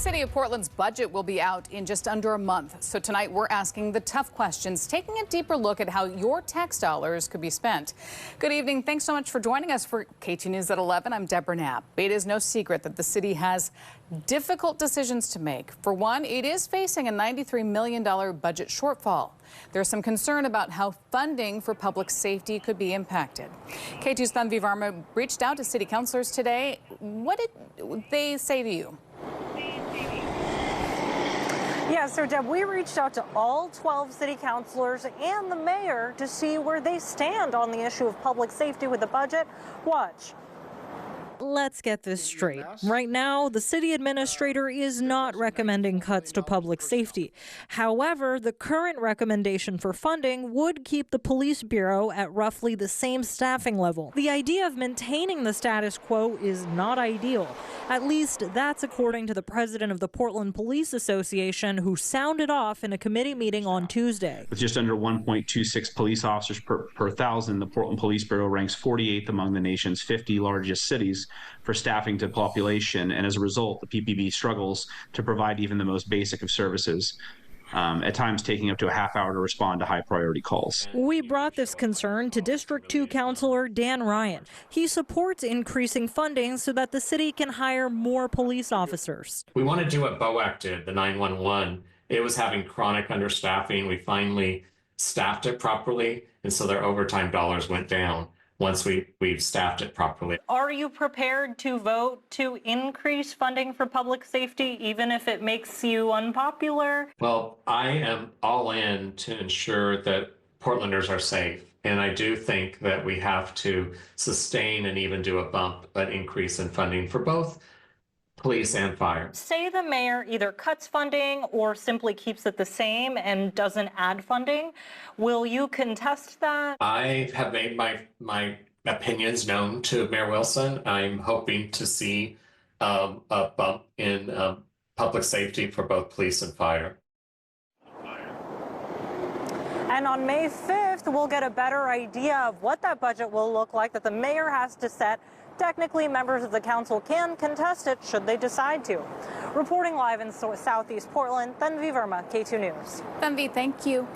City of Portland's budget will be out in just under a month. So tonight we're asking the tough questions, taking a deeper look at how your tax dollars could be spent. Good evening. Thanks so much for joining us for Katu News at 11. I'm Deborah Knapp. It is no secret that the city has difficult decisions to make. For one, it is facing a $93 million budget shortfall. There's some concern about how funding for public safety could be impacted. Katu's Tanvi Varma reached out to city councilors today. What did they say to you? Yeah, so Deb, we reached out to all 12 city councilors and the mayor to see where they stand on the issue of public safety with the budget. Watch. Let's get this straight. Right now, the city administrator is not recommending cuts to public safety. However, the current recommendation for funding would keep the police bureau at roughly the same staffing level. The idea of maintaining the status quo is not ideal. At least that's according to the president of the Portland Police Association, who sounded off in a committee meeting on Tuesday. With just under 1.26 police officers per thousand, the Portland Police Bureau ranks 48th among the nation's 50 largest cities for staffing to population, and as a result, the PPB struggles to provide even the most basic of services, at times taking up to a half hour to respond to high priority calls. We brought this concern to District 2 Councilor Dan Ryan. He supports increasing funding so that the city can hire more police officers. We want to do what BOAC did, the 911. It was having chronic understaffing. We finally staffed it properly, and so their overtime dollars went down once we've staffed it properly. Are you prepared to vote to increase funding for public safety, even if it makes you unpopular? Well, I am all in to ensure that Portlanders are safe. And I do think that we have to sustain and even do an increase in funding for both police and fire. Say the mayor either cuts funding or simply keeps it the same and doesn't add funding. Will you contest that? I have made my opinions known to Mayor Wilson. I'm hoping to see a bump in public safety for both police and fire. And on May 5th, we'll get a better idea of what that budget will look like that the mayor has to set. Technically, members of the council can contest it should they decide to. Reporting live in Southeast Portland, Tanvi Verma, K2 News. Tanvi, thank you.